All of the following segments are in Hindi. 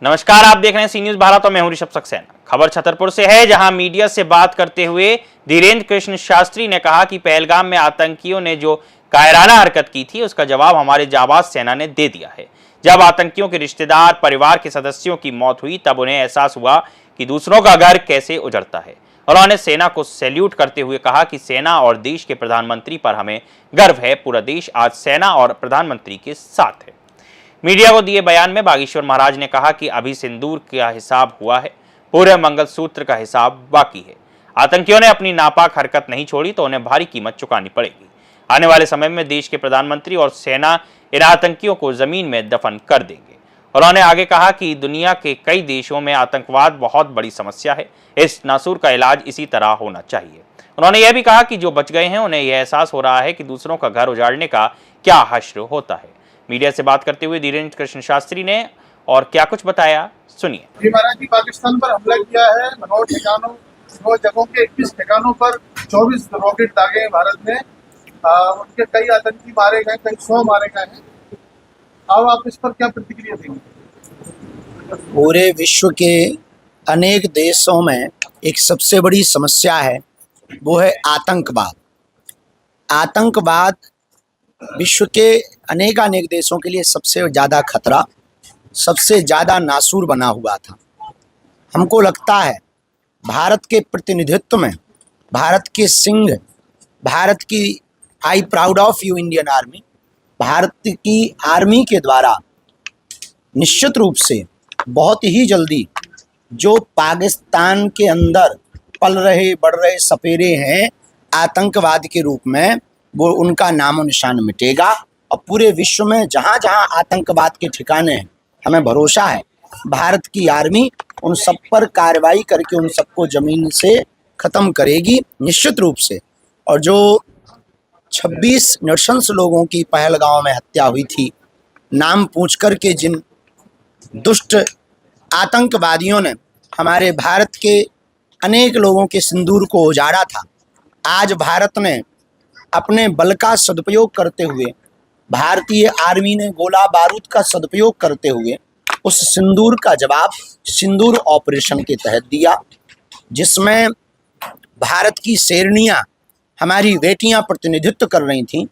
नमस्कार, आप देख रहे हैं सी न्यूज भारत और मैं हूं ऋषभ सक्सेना। खबर छतरपुर से है, जहां मीडिया से बात करते हुए धीरेन्द्र कृष्ण शास्त्री ने कहा कि पहलगाम में आतंकियों ने जो कायराना हरकत की थी उसका जवाब हमारे जाबाज सेना ने दे दिया है। जब आतंकियों के रिश्तेदार परिवार के सदस्यों की मौत हुई तब उन्हें एहसास हुआ कि दूसरों का घर कैसे उजड़ता है। उन्होंने सेना को सैल्यूट करते हुए कहा कि सेना और देश के प्रधानमंत्री पर हमें गर्व है। पूरा देश आज सेना और प्रधानमंत्री के साथ है। मीडिया को दिए बयान में बागेश्वर महाराज ने कहा कि अभी सिंदूर का हिसाब हुआ है, पूरे मंगलसूत्र का हिसाब बाकी है। आतंकियों ने अपनी नापाक हरकत नहीं छोड़ी तो उन्हें भारी कीमत चुकानी पड़ेगी। आने वाले समय में देश के प्रधानमंत्री और सेना इन आतंकियों को जमीन में दफन कर देंगे। उन्होंने आगे कहा कि दुनिया के कई देशों में आतंकवाद बहुत बड़ी समस्या है। इस नासूर का इलाज इसी तरह होना चाहिए। उन्होंने यह भी कहा कि जो बच गए हैं उन्हें यह एहसास हो रहा है कि दूसरों का घर उजाड़ने का क्या हश्र होता है। मीडिया से बात करते हुए धीरेन्द्र कृष्ण शास्त्री ने और क्या कुछ बताया, सुनिए। जी महाराज जी, पाकिस्तान पर हमला किया है। 9 जगहों के 21 ठिकानों पर 24 रॉकेट दागे हैं भारत ने। उनके कई आतंकी मारे गए, कई 100 मारे गए हैं। अब आप इस पर क्या प्रतिक्रिया देंगे? पूरे विश्व के अनेक देशों में एक सबसे बड़ी समस्या है, वो है आतंकवाद। आतंकवाद विश्व के अनेक देशों के लिए सबसे ज़्यादा खतरा, सबसे ज़्यादा नासूर बना हुआ था। हमको लगता है भारत के प्रतिनिधित्व में, भारत के सिंह, भारत की I proud of you Indian army, Bharat की आर्मी के द्वारा निश्चित रूप से बहुत ही जल्दी जो पाकिस्तान के अंदर पल रहे बढ़ रहे सपेरे हैं आतंकवाद के रूप में, वो उनका नामो निशान मिटेगा। और पूरे विश्व में जहाँ जहाँ आतंकवाद के ठिकाने हैं, हमें भरोसा है भारत की आर्मी उन सब पर कार्रवाई करके उन सबको ज़मीन से ख़त्म करेगी निश्चित रूप से। और जो 26 नृशंस लोगों की पहलगांव में हत्या हुई थी, नाम पूछ कर के जिन दुष्ट आतंकवादियों ने हमारे भारत के अनेक लोगों के सिंदूर को उजाड़ा था, आज भारत ने अपने बल का सदुपयोग करते हुए, भारतीय आर्मी ने गोला बारूद का सदुपयोग करते हुए उस सिंदूर का जवाब सिंदूर ऑपरेशन के तहत दिया, जिसमें भारत की शेरनियाँ, हमारी बेटियां प्रतिनिधित्व कर रही थीं।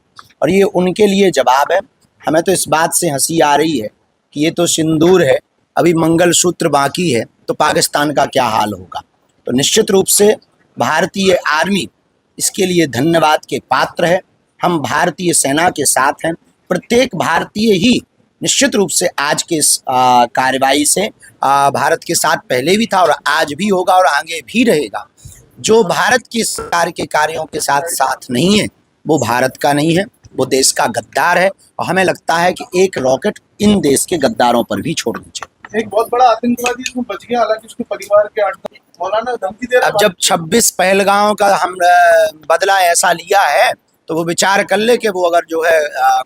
और ये उनके लिए जवाब है। हमें तो इस बात से हंसी आ रही है कि ये तो सिंदूर है, अभी मंगलसूत्र बाकी है, तो पाकिस्तान का क्या हाल होगा। तो निश्चित रूप से भारतीय आर्मी इसके लिए धन्यवाद के पात्र है। हम भारतीय सेना के साथ हैं। प्रत्येक भारतीय ही निश्चित रूप से आज के इस कार्रवाई से भारत के साथ पहले भी था और आज भी होगा और आगे भी रहेगा। जो भारत की सरकार के कार्यों के साथ साथ नहीं है, वो भारत का नहीं है, वो देश का गद्दार है। और हमें लगता है कि एक रॉकेट इन देश के गद्दारों पर भी छोड़नी चाहिए। एक बहुत बड़ा आतंकवादी इसमें बच गया, हालांकि उसके परिवार के मौलाना धमकी दे रहा है। अब जब 26 पहलगांव का हम बदला ऐसा लिया है, तो वो विचार कर ले कि वो अगर जो है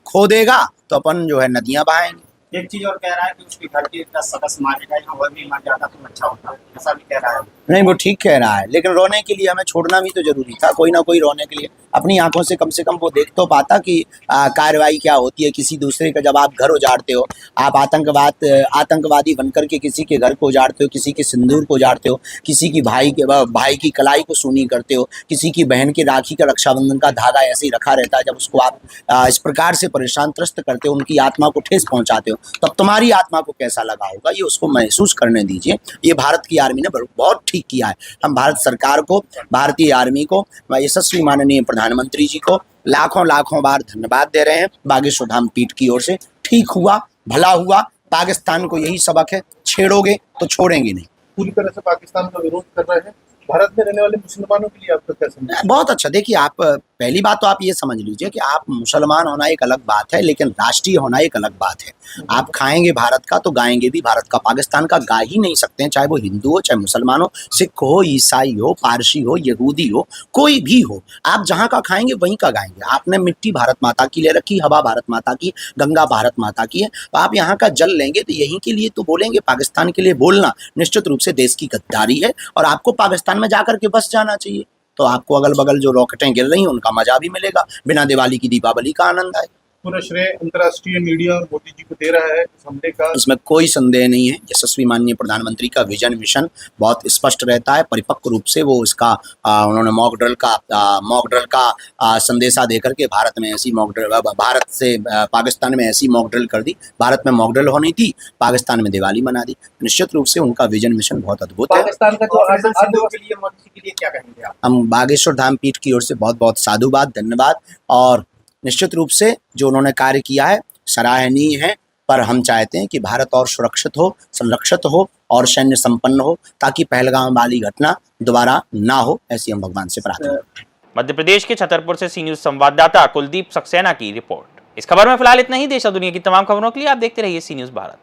खो देगा तो अपन जो है नदियां बहाएंगे। एक चीज और कह रहा है कि उसके घर के 10 सदस्य मारे गए हैं, और भी मर जाता तो अच्छा होता, ऐसा भी कह रहा है। नहीं, वो ठीक कह रहा है, लेकिन रोने के लिए हमें छोड़ना भी तो जरूरी था। कोई ना कोई रोने के लिए अपनी आंखों से कम वो देख तो पाता कि कार्रवाई क्या होती है। किसी दूसरे का जब आप घर उजाड़ते हो, आप आतंकवादी बनकर के किसी के घर को उजाड़ते हो, किसी के सिंदूर को उजाड़ते हो, किसी की भाई की कलाई को सूनी करते हो, किसी की बहन की राखी का रक्षाबंधन का धागा ऐसे ही रखा रहता है, जब उसको आप इस प्रकार से परेशान त्रस्त करते हो, उनकी आत्मा को ठेस पहुंचाते हो, तब तुम्हारी आत्मा को कैसा लगा होगा, ये उसको महसूस करने दीजिए। ये भारत की आर्मी ने बहुत ठीक किया है। हम भारत सरकार को, भारतीय आर्मी को, यशस्वी माननीय प्रधानमंत्री जी को लाखों बार धन्यवाद दे रहे हैं। बागेश्वर धाम पीठ की ओर से ठीक हुआ, भला हुआ। पाकिस्तान को यही सबक है, छेड़ोगे तो छोड़ेंगे नहीं। पूरी तरह से पाकिस्तान का विरोध कर रहे हैं। भारत में रहने वाले मुसलमानों के लिए आपका क्या समझ? बहुत अच्छा। देखिए, आप पहली बात तो आप ये समझ लीजिए कि आप मुसलमान होना एक अलग बात है, लेकिन राष्ट्रीय होना एक अलग बात है। आप खाएंगे भारत का तो गाएंगे भी भारत का। पाकिस्तान का गा ही नहीं सकते हैं, चाहे वो हिंदू हो, चाहे मुसलमान हो, सिख हो, ईसाई हो, पारसी हो, यहूदी हो, कोई भी हो। आप जहाँ का खाएंगे वहीं का गाएंगे। आपने मिट्टी भारत माता की ले रखी, हवा भारत माता की, गंगा भारत माता की है, तो आप यहाँ का जल लेंगे तो यहीं के लिए तो बोलेंगे। पाकिस्तान के लिए बोलना निश्चित रूप से देश की गद्दारी है। और आपको पाकिस्तान में जाकर के बस जाना चाहिए, तो आपको अगल बगल जो रॉकेटें गिर रही हैं उनका मजा भी मिलेगा, बिना दिवाली की दीपावली का आनंद आए। पूरा श्रेय अंतर्राष्ट्रीय मीडिया और मोदी जी को दे रहा है इस हमले का। इसमें कोई संदेह नहीं है। यशस्वी माननीय प्रधानमंत्री का विजन मिशन बहुत स्पष्ट रहता है। परिपक्व रूप से वो इसका उन्होंने मॉक ड्रिल का संदेशा देकर के भारत में ऐसी मॉक ड्रिल, भारत से पाकिस्तान में ऐसी मॉक ड्रिल कर दी। भारत में मॉक ड्रिल होनी थी, पाकिस्तान में दिवाली मना दी। निश्चित रूप से उनका विजन मिशन बहुत अद्भुत है। पाकिस्तान का जो के लिए मोदी के लिए क्या कहेंगे आप? हम बागेश्वर धाम पीठ की ओर से बहुत बहुत साधुवाद, धन्यवाद। और निश्चित रूप से जो उन्होंने कार्य किया है सराहनीय है, पर हम चाहते हैं कि भारत और सुरक्षित हो, संरक्षित हो और सैन्य संपन्न हो, ताकि पहलगाम वाली घटना दोबारा ना हो, ऐसी हम भगवान से प्रार्थना करते हैं। मध्य प्रदेश के छतरपुर से सी न्यूज संवाददाता कुलदीप सक्सेना की रिपोर्ट। इस खबर में फिलहाल इतना ही। देश और दुनिया की तमाम खबरों के लिए आप देखते रहिए सी न्यूज भारत।